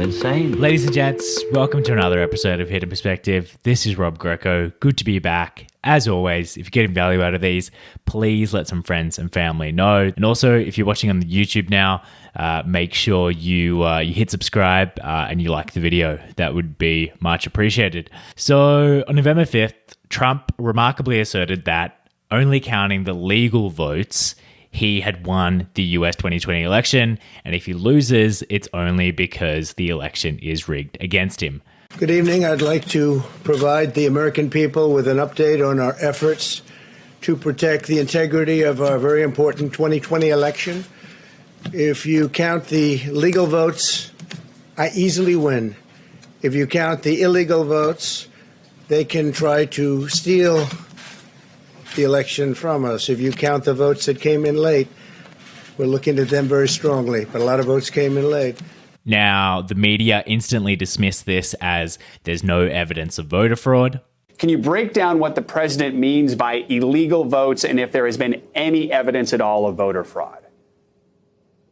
insane. Ladies and gents, welcome to another episode of Hidden Perspective. This is Rob Greco. Good to be back. As always, if you're getting value out of these, please let some friends and family know. And also, if you're watching on the YouTube now, make sure you hit subscribe and you like the video. That would be much appreciated. So on November 5th, Trump remarkably asserted that only counting the legal votes, he had won the US 2020 election, and if he loses, it's only because the election is rigged against him. Good evening. I'd like to provide the American people with an update on our efforts to protect the integrity of our very important 2020 election. If you count the legal votes, I easily win. If you count the illegal votes, they can try to steal the election from us. If you count the votes that came in late, we're looking at them very strongly, but a lot of votes came in late. Now, the media instantly dismissed this as there's no evidence of voter fraud. Can you break down what the president means by illegal votes and if there has been any evidence at all of voter fraud?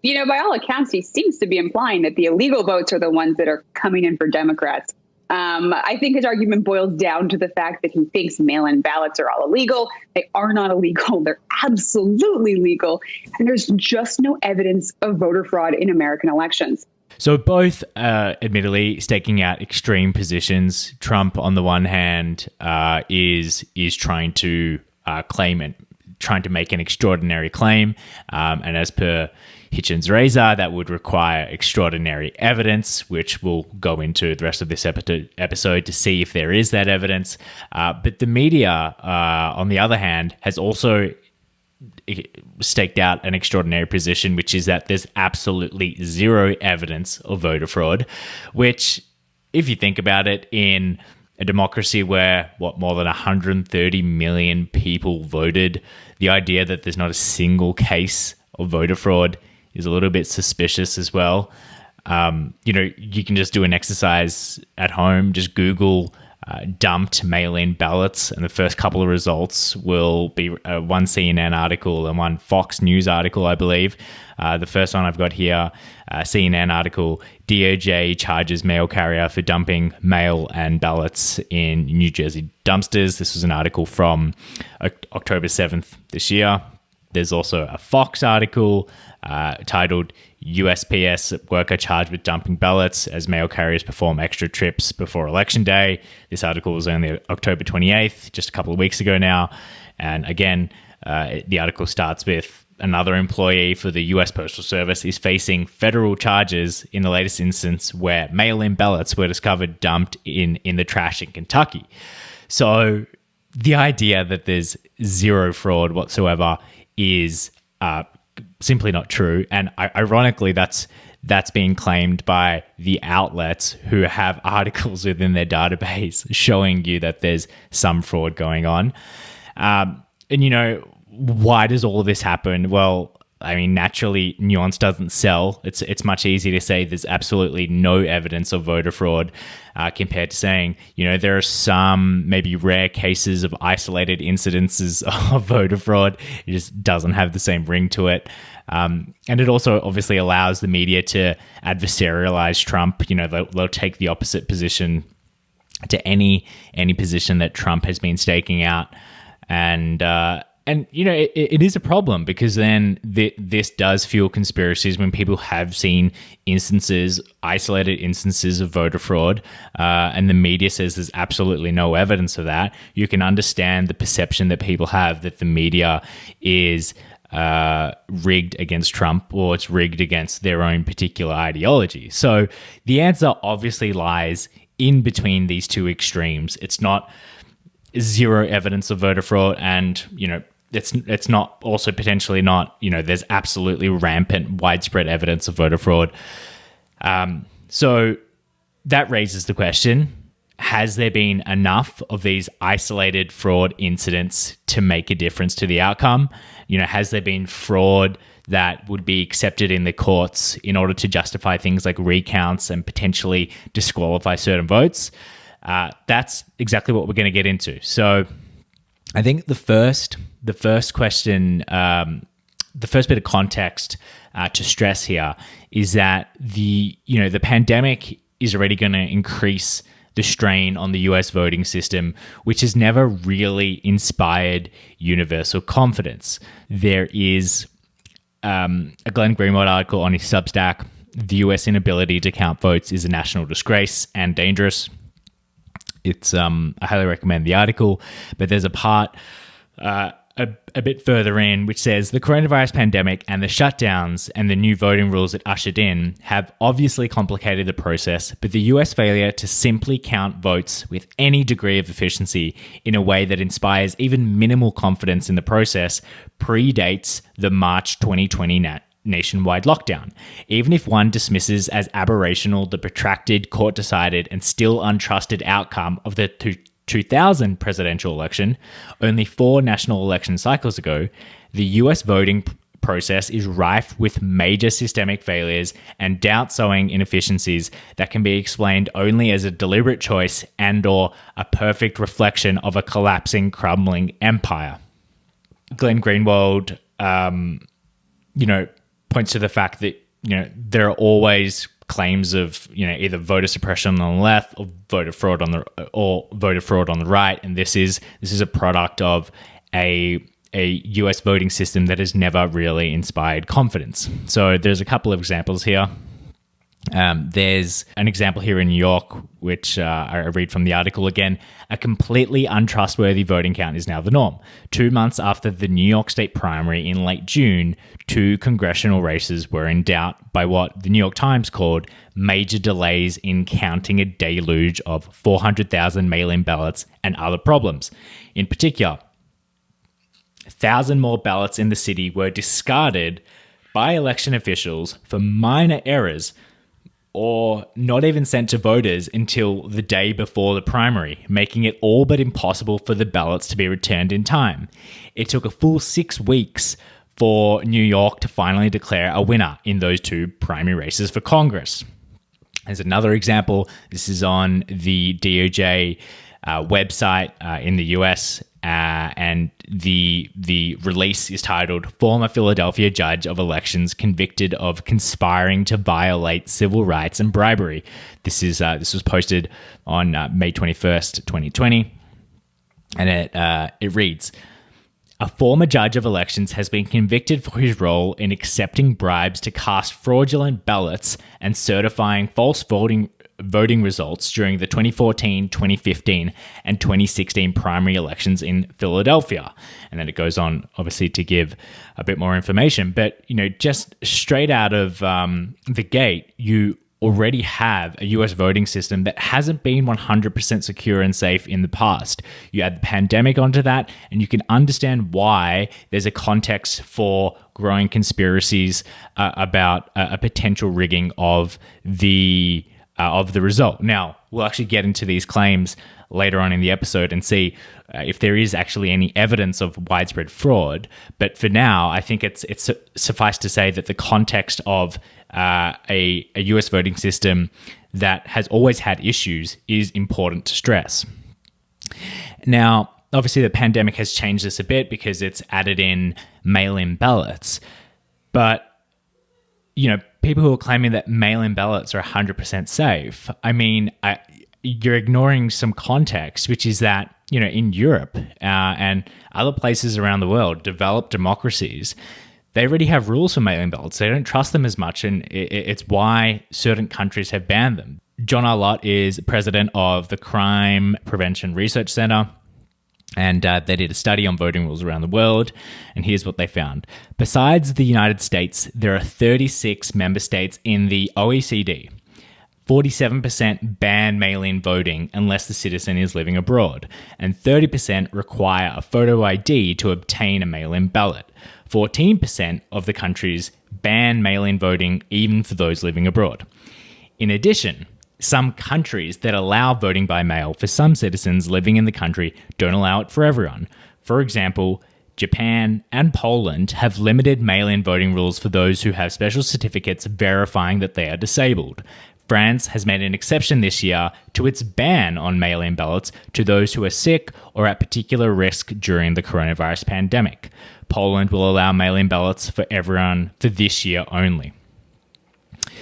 You know, by all accounts, he seems to be implying that the illegal votes are the ones that are coming in for Democrats. I think his argument boils down to the fact that he thinks mail-in ballots are all illegal. They are not illegal. They're absolutely legal. And there's just no evidence of voter fraud in American elections. So both, admittedly, staking out extreme positions. Trump, on the one hand, is trying to claim and trying to make an extraordinary claim. And as per Hitchens' razor, that would require extraordinary evidence, which we'll go into the rest of this episode to see if there is that evidence. But the media, on the other hand, has also staked out an extraordinary position, which is that there's absolutely zero evidence of voter fraud, which, if you think about it, in a democracy where, more than 130 million people voted, the idea that there's not a single case of voter fraud is a little bit suspicious as well. You can just do an exercise at home, just Google dumped mail-in ballots, and the first couple of results will be one CNN article and one Fox News article, I believe. The first one I've got here, CNN article, DOJ charges mail carrier for dumping mail and ballots in New Jersey dumpsters. This was an article from October 7th this year. There's also a Fox article titled USPS worker charged with dumping ballots as mail carriers perform extra trips before Election Day. This article was only October 28th, just a couple of weeks ago now. And again, the article starts with another employee for the US Postal Service is facing federal charges in the latest instance where mail-in ballots were discovered dumped in the trash in Kentucky. So the idea that there's zero fraud whatsoever is simply not true. And ironically, that's being claimed by the outlets who have articles within their database showing you that there's some fraud going on. Why does all of this happen? Well, I mean, naturally, nuance doesn't sell. It's much easier to say there's absolutely no evidence of voter fraud compared to saying, there are some maybe rare cases of isolated incidences of voter fraud. It just doesn't have the same ring to it. And it also obviously allows the media to adversarialize Trump. They'll take the opposite position to any position that Trump has been staking out. And it is a problem because then this does fuel conspiracies when people have seen isolated instances of voter fraud, and the media says there's absolutely no evidence of that. You can understand the perception that people have that the media is rigged against Trump, or it's rigged against their own particular ideology. So the answer obviously lies in between these two extremes. It's not zero evidence of voter fraud, and it's not also potentially not there's absolutely rampant widespread evidence of voter fraud. So that raises the question: has there been enough of these isolated fraud incidents to make a difference to the outcome? Has there been fraud that would be accepted in the courts in order to justify things like recounts and potentially disqualify certain votes? That's exactly what we're going to get into. So I think the first question, the first bit of context to stress here is that the pandemic is already going to increase the strain on the US voting system, which has never really inspired universal confidence. There is a Glenn Greenwald article on his Substack. The US inability to count votes is a national disgrace and dangerous. It's I highly recommend the article, but there's a part a bit further in which says the coronavirus pandemic and the shutdowns and the new voting rules it ushered in have obviously complicated the process, but the US failure to simply count votes with any degree of efficiency in a way that inspires even minimal confidence in the process predates the March 2020 nationwide lockdown. Even if one dismisses as aberrational the protracted, court-decided, and still untrusted outcome of the 2000 presidential election, only 4 national election cycles ago, the US voting process is rife with major systemic failures and doubt-sowing inefficiencies that can be explained only as a deliberate choice and/or a perfect reflection of a collapsing, crumbling empire. Glenn Greenwald, points to the fact that there are always claims of either voter suppression on the left or voter fraud on the right, and this is a product of a US voting system that has never really inspired confidence. So there's a couple of examples here. There's an example here in New York, which I read from the article again. A completely untrustworthy voting count is now the norm. 2 months after the New York State primary in late June, 2 congressional races were in doubt by what the New York Times called major delays in counting a deluge of 400,000 mail-in ballots and other problems. In particular, 1,000 more ballots in the city were discarded by election officials for minor errors or not even sent to voters until the day before the primary, making it all but impossible for the ballots to be returned in time. It took a full 6 weeks for New York to finally declare a winner in those 2 primary races for Congress. There's another example. This is on the DOJ website in the US, and the release is titled "Former Philadelphia Judge of Elections Convicted of Conspiring to Violate Civil Rights and Bribery." This was posted on May 21st, 2020, and it reads: "A former judge of elections has been convicted for his role in accepting bribes to cast fraudulent ballots and certifying false voting results during the 2014, 2015, and 2016 primary elections in Philadelphia." And then it goes on, obviously, to give a bit more information. But, just straight out of the gate, you already have a US voting system that hasn't been 100% secure and safe in the past. You add the pandemic onto that, and you can understand why there's a context for growing conspiracies about a potential rigging of the result. Now, we'll actually get into these claims later on in the episode and see if there is actually any evidence of widespread fraud. But for now, I think it's suffice to say that the context of a US voting system that has always had issues is important to stress. Now, obviously, the pandemic has changed this a bit because it's added in mail-in ballots. But people who are claiming that mail-in ballots are 100% safe, you're ignoring some context, which is that, in Europe and other places around the world, developed democracies, they already have rules for mail-in ballots. They don't trust them as much, and it's why certain countries have banned them. John Arlott is president of the Crime Prevention Research Center, and they did a study on voting rules around the world, and here's what they found. Besides the United States, there are 36 member states in the OECD. 47% ban mail-in voting unless the citizen is living abroad, and 30% require a photo ID to obtain a mail-in ballot. 14% of the countries ban mail-in voting even for those living abroad. In addition, some countries that allow voting by mail for some citizens living in the country don't allow it for everyone. For example, Japan and Poland have limited mail-in voting rules for those who have special certificates verifying that they are disabled. France has made an exception this year to its ban on mail-in ballots to those who are sick or at particular risk during the coronavirus pandemic. Poland will allow mail-in ballots for everyone for this year only.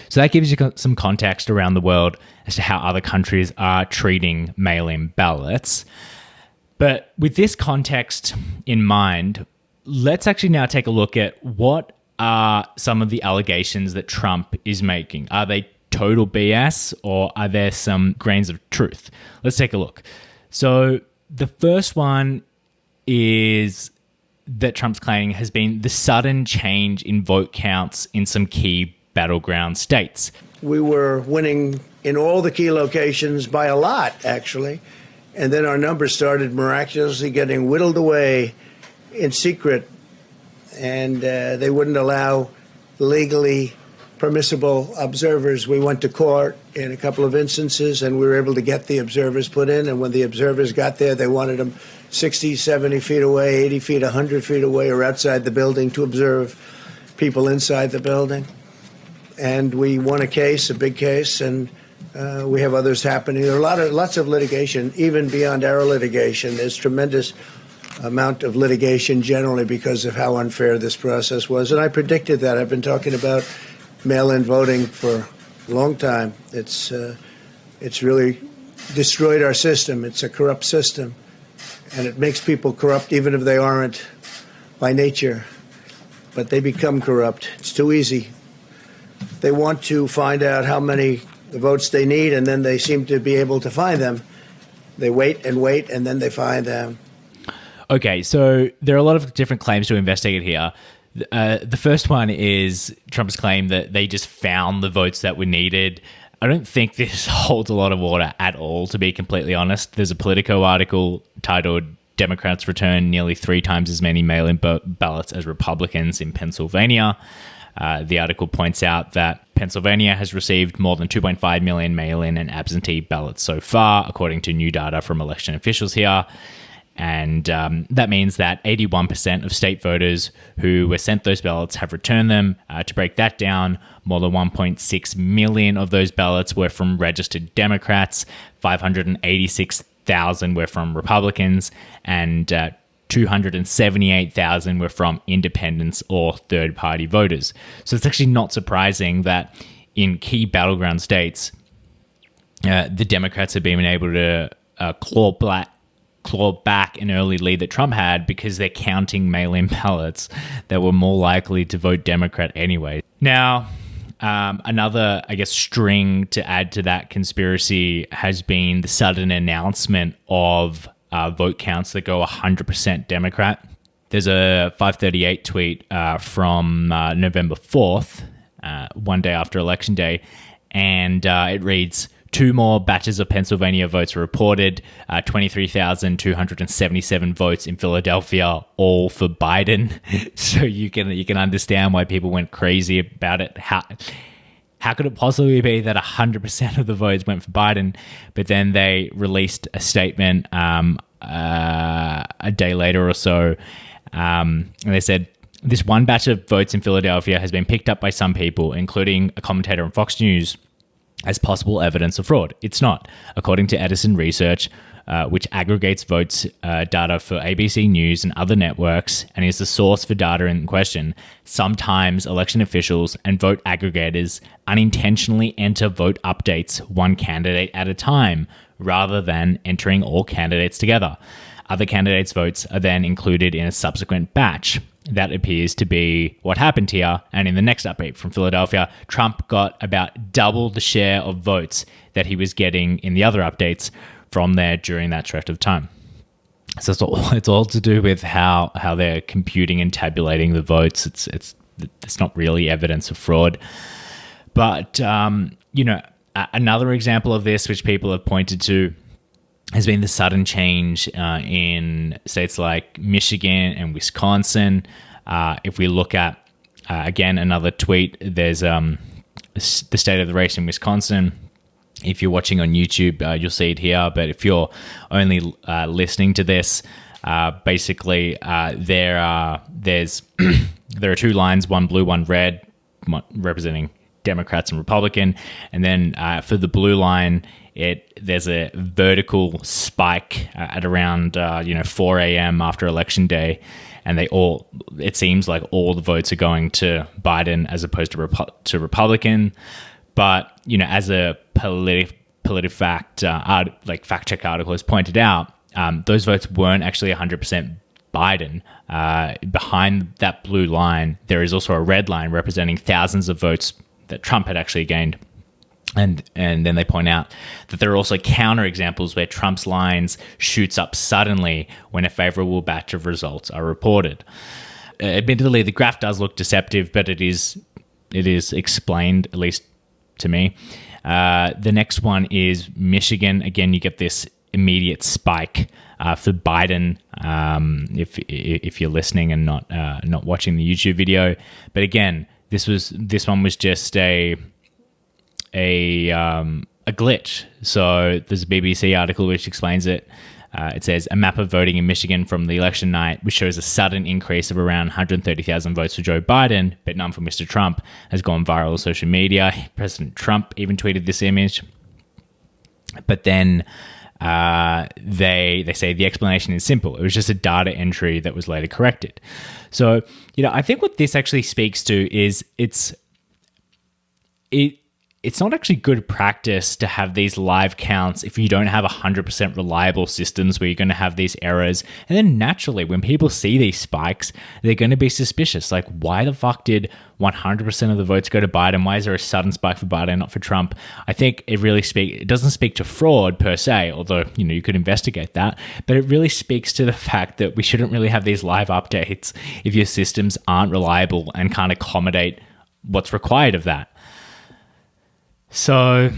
So that gives you some context around the world as to how other countries are treating mail-in ballots. But with this context in mind, let's actually now take a look at what are some of the allegations that Trump is making. Are they total BS or are there some grains of truth? Let's take a look. So the first one is that Trump's claiming has been the sudden change in vote counts in some key battleground states. We were winning in all the key locations by a lot, actually. And then our numbers started miraculously getting whittled away in secret. And they wouldn't allow legally permissible observers. We went to court in a couple of instances, and we were able to get the observers put in. And when the observers got there, they wanted them 60, 70 feet away, 80 feet, 100 feet away, or outside the building to observe people inside the building. And we won a case, a big case, and we have others happening. There are lots of litigation, even beyond our litigation. There's tremendous amount of litigation generally because of how unfair this process was. And I predicted that. I've been talking about mail-in voting for a long time. It's really destroyed our system. It's a corrupt system. And it makes people corrupt even if they aren't by nature. But they become corrupt. It's too easy. They want to find out how many votes they need, and then they seem to be able to find them. They wait, and then they find them. Okay, so there are a lot of different claims to investigate here. The first one is Trump's claim that they just found the votes that were needed. I don't think this holds a lot of water at all, to be completely honest. There's a Politico article titled "Democrats Return Nearly 3 Times as Many Mail-in Ballots as Republicans in Pennsylvania." The article points out that Pennsylvania has received more than 2.5 million mail-in and absentee ballots so far, according to new data from election officials here. And that means that 81% of state voters who were sent those ballots have returned them. To break that down, more than 1.6 million of those ballots were from registered Democrats, 586,000 were from Republicans, and 278,000 were from independents or third-party voters. So it's actually not surprising that in key battleground states, the Democrats have been able to claw back an early lead that Trump had because they're counting mail-in ballots that were more likely to vote Democrat anyway. Now, another, string to add to that conspiracy has been the sudden announcement of vote counts that go 100% Democrat. There's a 538 tweet from November 4th, one day after Election Day, and it reads, 2 more batches of Pennsylvania votes were reported, 23,277 votes in Philadelphia, all for Biden. So you can understand why people went crazy about it. How could it possibly be that 100% of the votes went for Biden? But then they released a statement a day later or so, and they said, this one batch of votes in Philadelphia has been picked up by some people, including a commentator on Fox News, as possible evidence of fraud. It's not, according to Edison Research, which aggregates votes data for ABC News and other networks and is the source for data in question. Sometimes election officials and vote aggregators unintentionally enter vote updates one candidate at a time rather than entering all candidates together. Other candidates' votes are then included in a subsequent batch. That appears to be what happened here. And in the next update from Philadelphia, Trump got about double the share of votes that he was getting in the other updates from there during that stretch of time. So it's all to do with how they're computing and tabulating the votes. It's not really evidence of fraud. But, another example of this, which people have pointed to, has been the sudden change in states like Michigan and Wisconsin. If we look at, again, another tweet, there's the state of the race in Wisconsin. If you're watching on YouTube, you'll see it here. But if you're only listening to this, basically there are 2 lines, one blue, one red, representing Democrats and Republican. And then for the blue line, there's a vertical spike at around 4 a.m. after Election Day, and it seems like all the votes are going to Biden as opposed to Republican. But as a PolitiFact fact check article has pointed out, those votes weren't actually 100% Biden. Behind that blue line, there is also a red line representing thousands of votes that Trump had actually gained. And then they point out that there are also counterexamples where Trump's lines shoots up suddenly when a favorable batch of results are reported. Admittedly, the graph does look deceptive, but it is explained, at least to me. The next one is Michigan. Again, you get this immediate spike for Biden if you're listening and not watching the YouTube video. But again, this one was just a glitch. So there's a BBC article which explains it. It says a map of voting in Michigan from the election night, which shows a sudden increase of around 130,000 votes for Joe Biden, but none for Mr. Trump, has gone viral on social media. President Trump even tweeted this image. But then they say the explanation is simple. It was just a data entry that was later corrected. So, I think what this actually speaks to is it's not actually good practice to have these live counts if you don't have 100% reliable systems where you're going to have these errors. And then naturally, when people see these spikes, they're going to be suspicious. Like, why the fuck did 100% of the votes go to Biden? Why is there a sudden spike for Biden, not for Trump? I think it doesn't speak to fraud per se, although, you could investigate that. But it really speaks to the fact that we shouldn't really have these live updates if your systems aren't reliable and can't accommodate what's required of that. So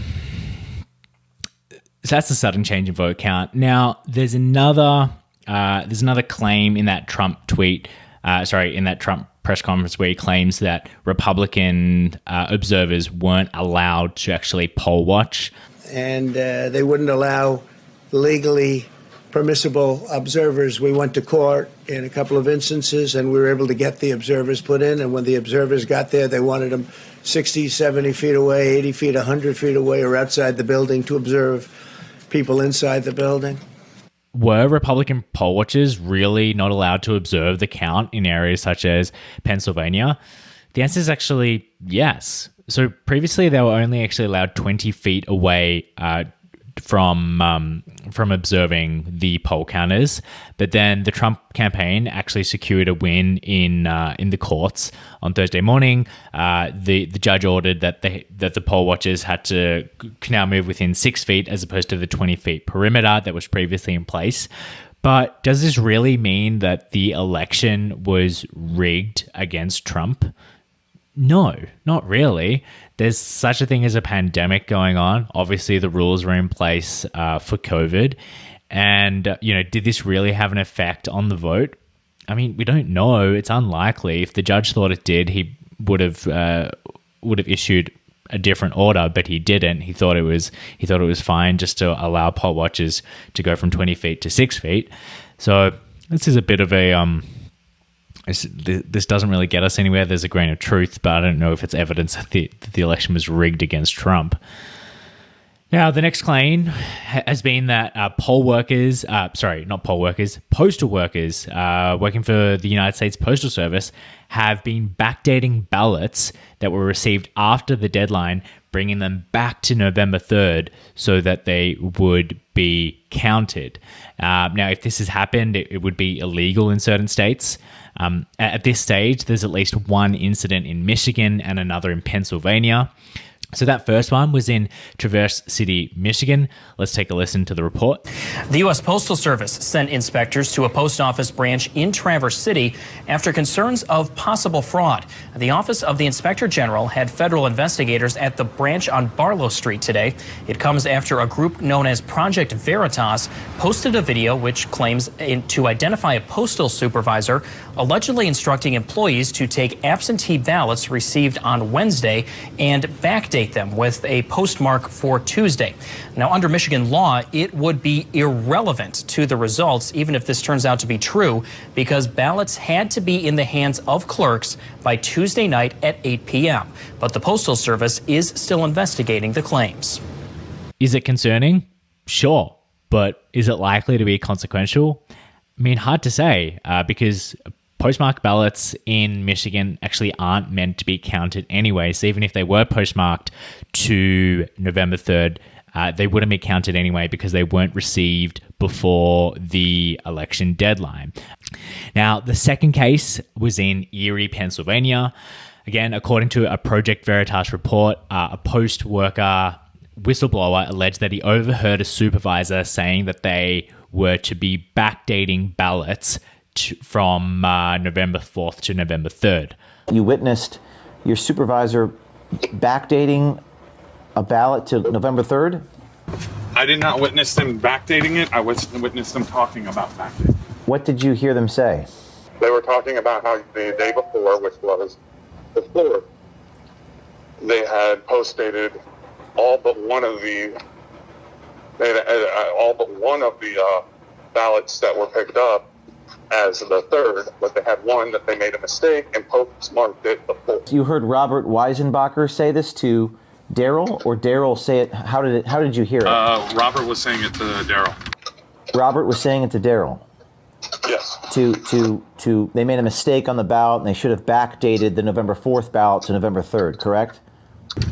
that's the sudden change in vote count. Now, there's another claim in that Trump tweet, in that Trump press conference where he claims that Republican observers weren't allowed to actually poll watch. And they wouldn't allow legally permissible observers. We went to court in a couple of instances, and we were able to get the observers put in. And when the observers got there, they wanted them 60, 70 feet away, 80 feet, 100 feet away, or outside the building to observe people inside the building. Were Republican poll watchers really not allowed to observe the count in areas such as Pennsylvania? The answer is actually yes. So previously, they were only actually allowed 20 feet away from observing the poll counters, but then the Trump campaign actually secured a win in the courts on Thursday morning. The judge ordered that the poll watchers had to now move within 6 feet as opposed to the 20 feet perimeter that was previously in place. But does this really mean that the election was rigged against Trump? No, not really. There's such a thing as a pandemic going on. Obviously, the rules were in place for COVID. And, did this really have an effect on the vote? I mean, we don't know. It's unlikely. If the judge thought it did, he would have issued a different order, but he didn't. He thought it was fine just to allow poll watchers to go from 20 feet to 6 feet. So this is a bit of a this doesn't really get us anywhere. There's a grain of truth, but I don't know if it's evidence that the election was rigged against Trump. Now, the next claim has been that postal workers working for the United States Postal Service have been backdating ballots that were received after the deadline, bringing them back to November 3rd so that they would be counted. Now, if this has happened, it would be illegal in certain states. At this stage, there's at least one incident in Michigan and another in Pennsylvania. So that first one was in Traverse City, Michigan. Let's take a listen to the report. The U.S. Postal Service sent inspectors to a post office branch in Traverse City after concerns of possible fraud. The Office of the Inspector General had federal investigators at the branch on Barlow Street today. It comes after a group known as Project Veritas posted a video which claims to identify a postal supervisor allegedly instructing employees to take absentee ballots received on Wednesday and backdate update them with a postmark for Tuesday. Now, under Michigan law, it would be irrelevant to the results, even if this turns out to be true, because ballots had to be in the hands of clerks by Tuesday night at 8 p.m. But the Postal Service is still investigating the claims. Is it concerning? Sure. But is it likely to be consequential? I mean, hard to say, because postmarked ballots in Michigan actually aren't meant to be counted anyway. So even if they were postmarked to November 3rd, they wouldn't be counted anyway because they weren't received before the election deadline. Now, the second case was in Erie, Pennsylvania. Again, according to a Project Veritas report, a post worker whistleblower alleged that he overheard a supervisor saying that they were to be backdating ballots from November 4th to November 3rd. You witnessed your supervisor backdating a ballot to November 3rd? I did not witness them backdating it. I witnessed them talking about backdating. What did you hear them say? They were talking about how the day before, which was the 4th, they had postdated all but one of the ballots that were picked up as the 3rd, but they had one that they made a mistake and postmarked it the 4th. You heard Robert Weisenbacher say this to Daryl, or Daryl say it? How did you hear it? Robert was saying it to Daryl. Robert was saying it to Daryl. Yes. They made a mistake on the ballot and they should have backdated the November 4th ballot to November 3rd, correct?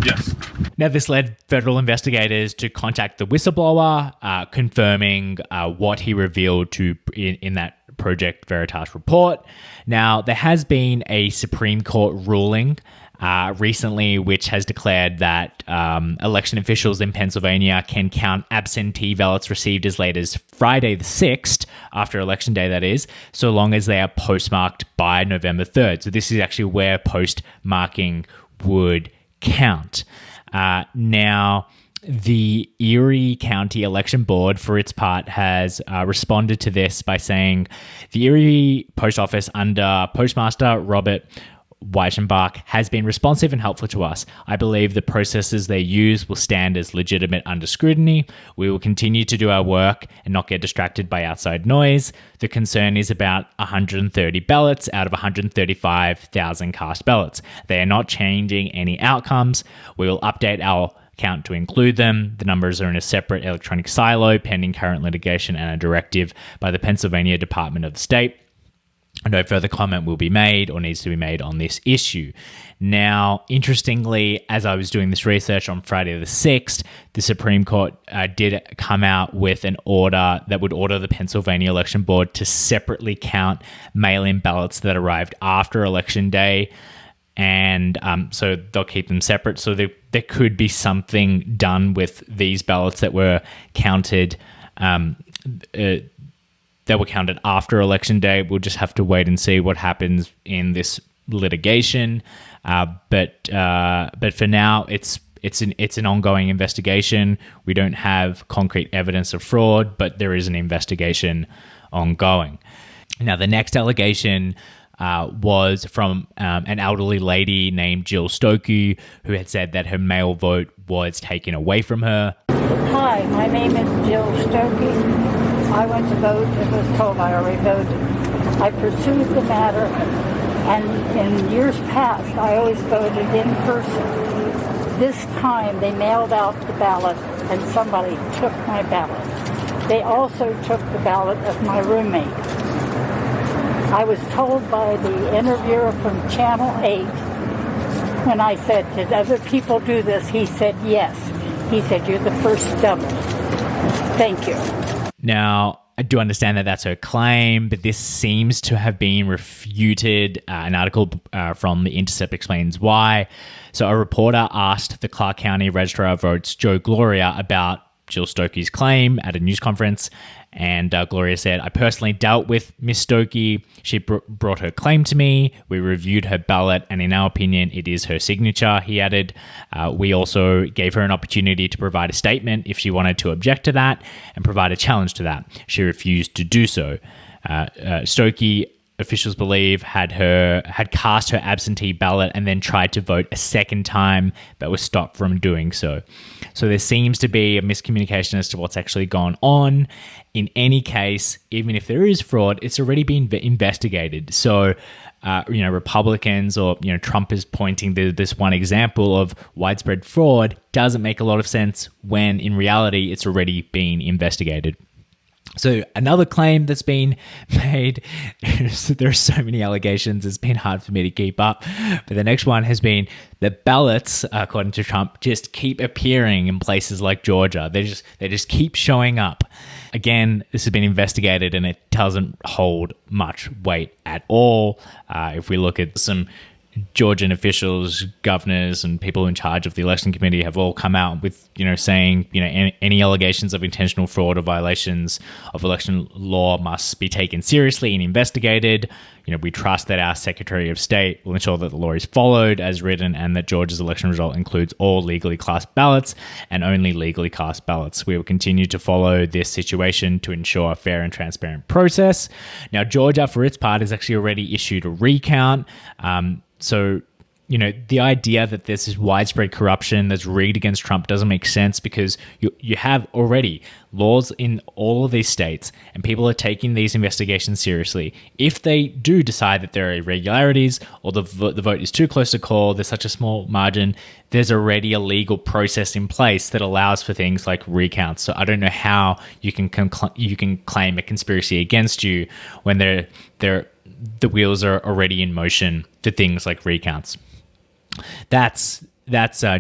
Yes. Now, this led federal investigators to contact the whistleblower, confirming what he revealed in that Project Veritas report. Now, there has been a Supreme Court ruling recently which has declared that election officials in Pennsylvania can count absentee ballots received as late as Friday the 6th, after Election Day that is, so long as they are postmarked by November 3rd. So this is actually where postmarking would count. Now, the Erie County Election Board, for its part, has responded to this by saying the Erie Post Office under Postmaster Robert Weichenbach has been responsive and helpful to us. I believe the processes they use will stand as legitimate under scrutiny. We will continue to do our work and not get distracted by outside noise. The concern is about 130 ballots out of 135,000 cast ballots. They are not changing any outcomes. We will update our count to include them. The numbers are in a separate electronic silo pending current litigation and a directive by the Pennsylvania Department of State. No further comment will be made or needs to be made on this issue. Now, interestingly, as I was doing this research on Friday the 6th, the Supreme Court did come out with an order that would order the Pennsylvania Election Board to separately count mail-in ballots that arrived after Election Day. And so they'll keep them separate. So there could be something done with these ballots that were counted after Election Day. We'll just have to wait and see what happens in this litigation. But for now, it's an ongoing investigation. We don't have concrete evidence of fraud, but there is an investigation ongoing. Now, the next allegation was from an elderly lady named Jill Stokey, who had said that her mail vote was taken away from her. Hi, my name is Jill Stokey. I went to vote and was told I already voted. I pursued the matter, and in years past, I always voted in person. This time, they mailed out the ballot, and somebody took my ballot. They also took the ballot of my roommate. I was told by the interviewer from Channel 8, when I said, did other people do this? He said, yes. He said, you're the first double. Thank you. Now, I do understand that that's her claim, but this seems to have been refuted. An article from The Intercept explains why. So a reporter asked the Clark County Registrar of Votes, Joe Gloria, about Jill Stokey's claim at a news conference. And Gloria said, I personally dealt with Miss Stokey. She brought her claim to me. We reviewed her ballot, and in our opinion, it is her signature, he added. We also gave her an opportunity to provide a statement if she wanted to object to that and provide a challenge to that. She refused to do so. Stokey officials believe had cast her absentee ballot and then tried to vote a second time, but was stopped from doing so. So there seems to be a miscommunication as to what's actually gone on. In any case, even if there is fraud, it's already been investigated. So, Republicans or, Trump is pointing to this one example of widespread fraud doesn't make a lot of sense when in reality it's already been investigated. So another claim that's been made, there are so many allegations, it's been hard for me to keep up. But the next one has been that ballots, according to Trump, just keep appearing in places like Georgia. They just keep showing up. Again, this has been investigated and it doesn't hold much weight at all. If we look at some Georgian officials, governors, and people in charge of the election committee have all come out with, saying, any allegations of intentional fraud or violations of election law must be taken seriously and investigated. We trust that our Secretary of State will ensure that the law is followed as written and that Georgia's election result includes all legally cast ballots and only legally cast ballots. We will continue to follow this situation to ensure a fair and transparent process. Now, Georgia, for its part, has actually already issued a recount. So, the idea that there's this widespread corruption that's rigged against Trump doesn't make sense because you have already laws in all of these states and people are taking these investigations seriously. If they do decide that there are irregularities or the vote is too close to call, there's such a small margin, there's already a legal process in place that allows for things like recounts. So I don't know how you can claim a conspiracy against you when the wheels are already in motion for things like recounts. That's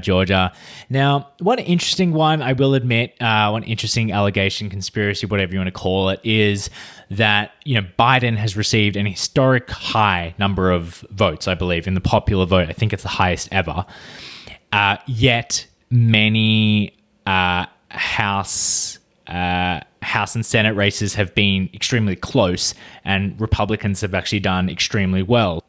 Georgia. Now, one interesting one, I will admit, one interesting allegation, conspiracy, whatever you want to call it, is that Biden has received an historic high number of votes, I believe, in the popular vote. I think it's the highest ever. Yet many House and Senate races have been extremely close, and Republicans have actually done extremely well.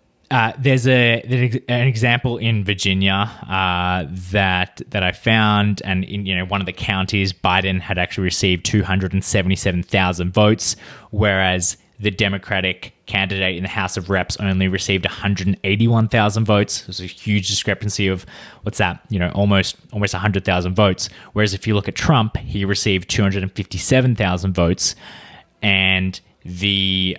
There's an example in Virginia that I found, and in one of the counties, Biden had actually received 277,000 votes, whereas the Democratic candidate in the House of Reps only received 181,000 votes. There's a huge discrepancy of almost 100,000 votes. Whereas if you look at Trump, he received 257,000 votes, and the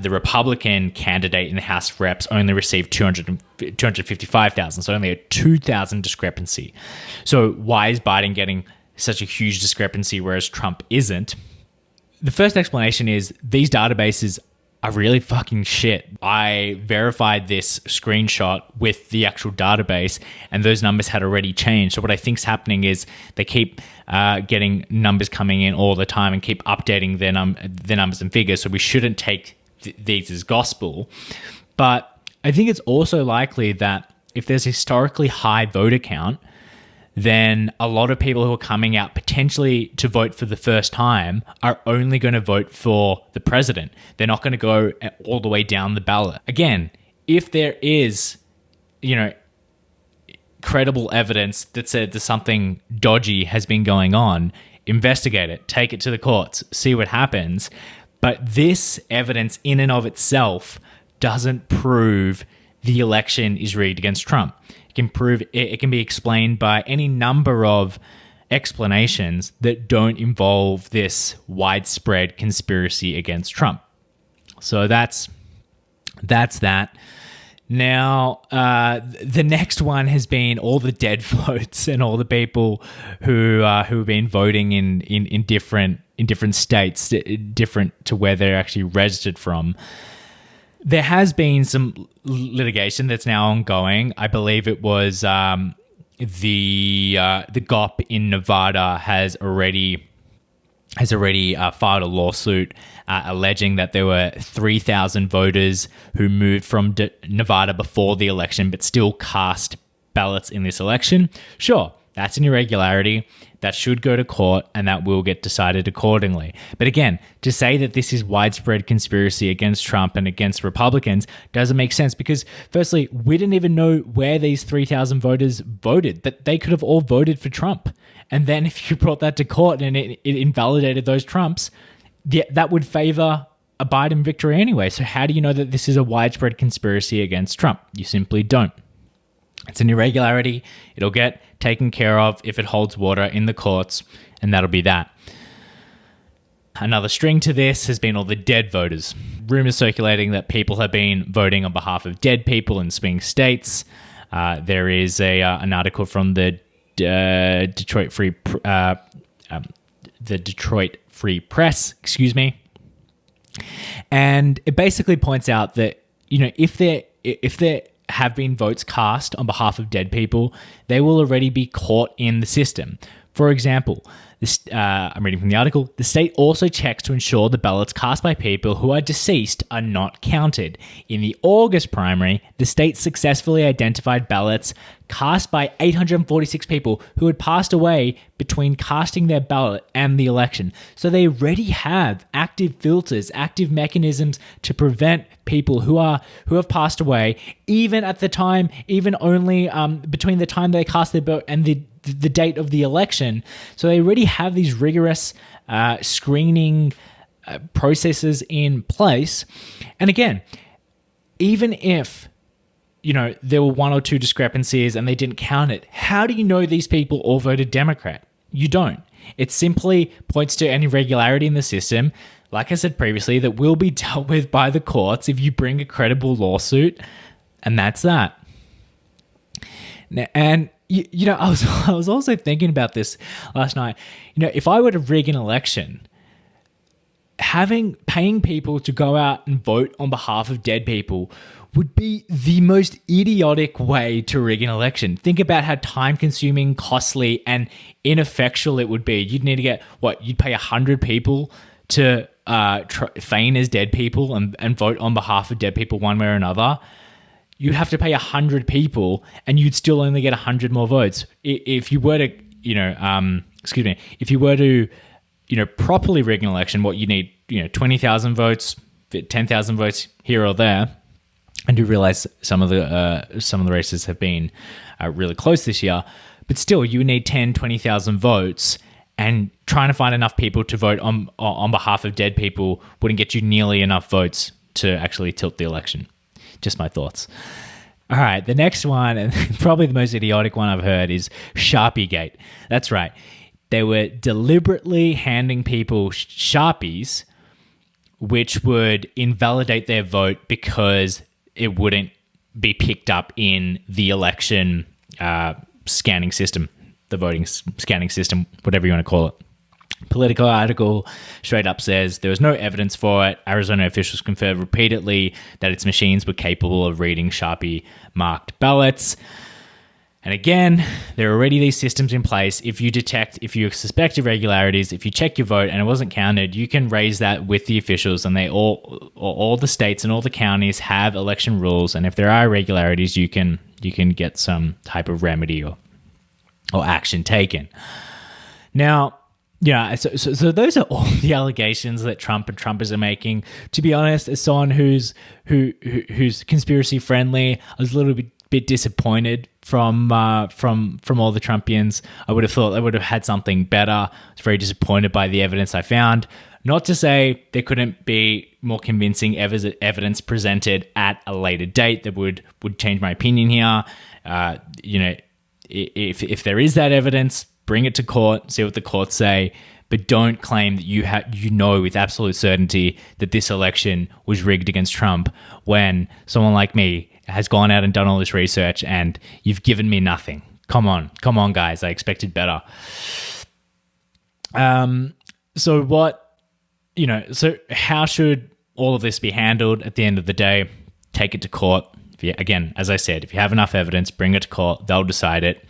Republican candidate in the House of Reps only received 255,000, so only a 2,000 discrepancy. So why is Biden getting such a huge discrepancy whereas Trump isn't? The first explanation is these databases are really fucking shit. I verified this screenshot with the actual database and those numbers had already changed. So what I think is happening is they keep getting numbers coming in all the time and keep updating their numbers and figures. So we shouldn't take these as gospel. But I think it's also likely that if there's a historically high voter count, then a lot of people who are coming out potentially to vote for the first time are only going to vote for the president. They're not going to go all the way down the ballot. Again, if there is, credible evidence that said that something dodgy has been going on, investigate it, take it to the courts, see what happens. But this evidence in and of itself doesn't prove the election is rigged against Trump. It can be explained by any number of explanations that don't involve this widespread conspiracy against Trump. So that's that. Now, the next one has been all the dead votes and all the people who have been voting in different states, different to where they're actually registered from. There has been some litigation that's now ongoing. I believe it was the GOP in Nevada has already filed a lawsuit alleging that there were 3,000 voters who moved from Nevada before the election but still cast ballots in this election. Sure, that's an irregularity. That should go to court and that will get decided accordingly. But again, to say that this is widespread conspiracy against Trump and against Republicans doesn't make sense because, firstly, we didn't even know where these 3,000 voters voted, that they could have all voted for Trump. And then if you brought that to court and it invalidated those Trumps, that would favor a Biden victory anyway. So how do you know that this is a widespread conspiracy against Trump? You simply don't. It's an irregularity. It'll get taken care of if it holds water in the courts, and that'll be that. Another string to this has been all the dead voters. Rumors circulating that people have been voting on behalf of dead people in swing states. There is an article from the Detroit Free Press, and it basically points out that, you know, if there have been votes cast on behalf of dead people, they will already be caught in the system. For example, I'm reading from the article, the state also checks to ensure the ballots cast by people who are deceased are not counted. In the August primary, the state successfully identified ballots cast by 846 people who had passed away between casting their ballot and the election. So they already have active filters, active mechanisms to prevent people who have passed away, even at the time, even only between the time they cast their vote and the date of the election. So they already have these rigorous screening processes in place. And again, even if, you know, there were one or two discrepancies and they didn't count it, how do you know these people all voted Democrat? You don't. It simply points to an irregularity in the system, like I said previously, that will be dealt with by the courts if you bring a credible lawsuit, and that's that. And you know, I was also thinking about this last night. You know, if I were to rig an election, paying people to go out and vote on behalf of dead people would be the most idiotic way to rig an election. Think about how time-consuming, costly, and ineffectual it would be. You'd need to get, you'd pay 100 people to feign as dead people and vote on behalf of dead people one way or another. You have to pay 100 people and you'd still only get 100 more votes. If you were to, if you were to, properly rig an election, what you need, 20,000 votes, 10,000 votes here or there. I do realize some of the races have been really close this year, but still you need 10, 20,000 votes, and trying to find enough people to vote on behalf of dead people wouldn't get you nearly enough votes to actually tilt the election. Just my thoughts. All right, the next one, and probably the most idiotic one I've heard, is Sharpiegate. That's right. They were deliberately handing people Sharpies, which would invalidate their vote because it wouldn't be picked up in the election scanning system, the voting scanning system, whatever you want to call it. Political article straight up says there was no evidence for it. Arizona officials confirmed repeatedly that its machines were capable of reading Sharpie marked ballots. And again, there are already these systems in place. If you suspect irregularities, if you check your vote and it wasn't counted, you can raise that with the officials, and all the states and all the counties have election rules. And if there are irregularities, you can get some type of remedy or action taken. Now, yeah, so those are all the allegations that Trump and Trumpers are making. To be honest, as someone who's conspiracy friendly, I was a little bit disappointed from all the Trumpians. I would have thought they would have had something better. I was very disappointed by the evidence I found. Not to say there couldn't be more convincing evidence presented at a later date that would change my opinion here. If there is that evidence, bring it to court, see what the courts say, but don't claim that you know with absolute certainty that this election was rigged against Trump when someone like me has gone out and done all this research and you've given me nothing. Come on, guys. I expected better. So how should all of this be handled at the end of the day? Take it to court. Again, as I said, if you have enough evidence, bring it to court. They'll decide it.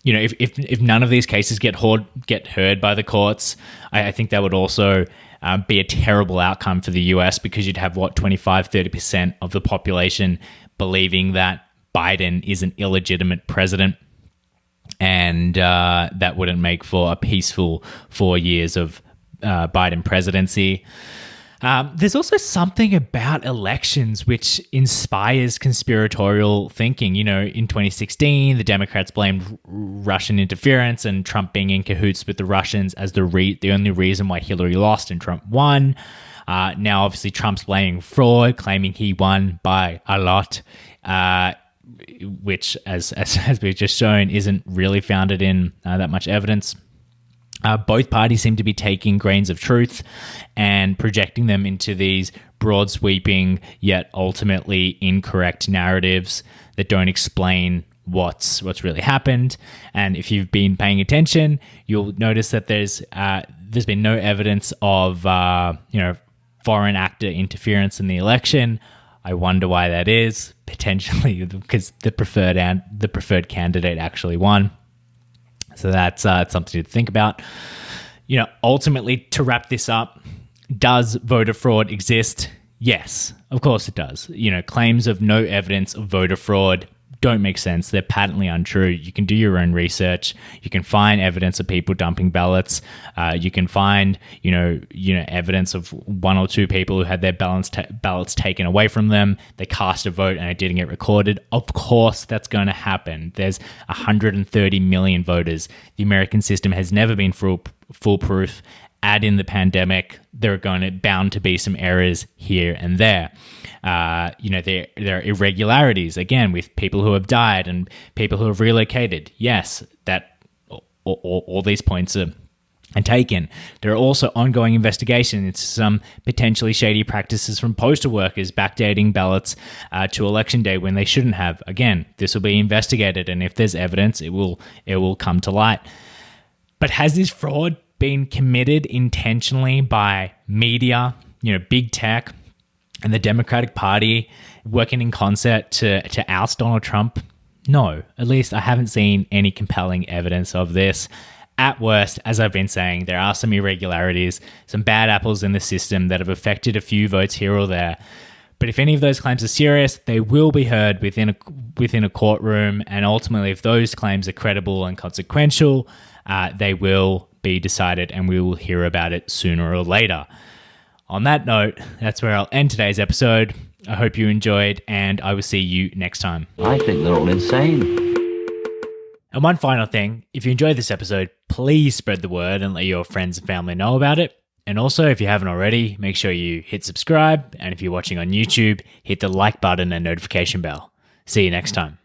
If none of these cases get heard by the courts, I think that would also be a terrible outcome for the US, because you'd have 25-30% of the population believing that Biden is an illegitimate president, and that wouldn't make for a peaceful 4 years of Biden presidency. There's also something about elections which inspires conspiratorial thinking. In 2016, the Democrats blamed Russian interference and Trump being in cahoots with the Russians as the only reason why Hillary lost and Trump won. Now, obviously, Trump's blaming fraud, claiming he won by a lot, which, as we've just shown, isn't really founded in that much evidence. Both parties seem to be taking grains of truth and projecting them into these broad sweeping yet ultimately incorrect narratives that don't explain what's really happened. And if you've been paying attention, you'll notice that there's been no evidence of foreign actor interference in the election. I wonder why that is. Potentially because the preferred candidate actually won. So that's something to think about. Ultimately, to wrap this up, does voter fraud exist? Yes, of course it does. Claims of no evidence of voter fraud don't make sense. They're patently untrue. You can do your own research. You can find evidence of people dumping ballots. You can find, evidence of one or two people who had their ballots taken away from them. They cast a vote and it didn't get recorded. Of course, that's going to happen. There's 130 million voters. The American system has never been foolproof. Add in the pandemic, there are bound to be some errors here and there. There are irregularities, again, with people who have died and people who have relocated. Yes, that all these points are taken. There are also ongoing investigations into some potentially shady practices from postal workers backdating ballots to election day when they shouldn't have. Again, this will be investigated, and if there's evidence, it will come to light. But has this fraud been committed intentionally by media, big tech, and the Democratic Party working in concert to oust Donald Trump? No, at least I haven't seen any compelling evidence of this. At worst, as I've been saying, there are some irregularities, some bad apples in the system that have affected a few votes here or there. But if any of those claims are serious, they will be heard within a courtroom, and ultimately, if those claims are credible and consequential, they will be decided and we will hear about it sooner or later. On that note, that's where I'll end today's episode. I hope you enjoyed, and I will see you next time. I think they're all insane. And one final thing, if you enjoyed this episode, please spread the word and let your friends and family know about it. And also, if you haven't already, make sure you hit subscribe, and if you're watching on YouTube, hit the like button and notification bell. See you next time.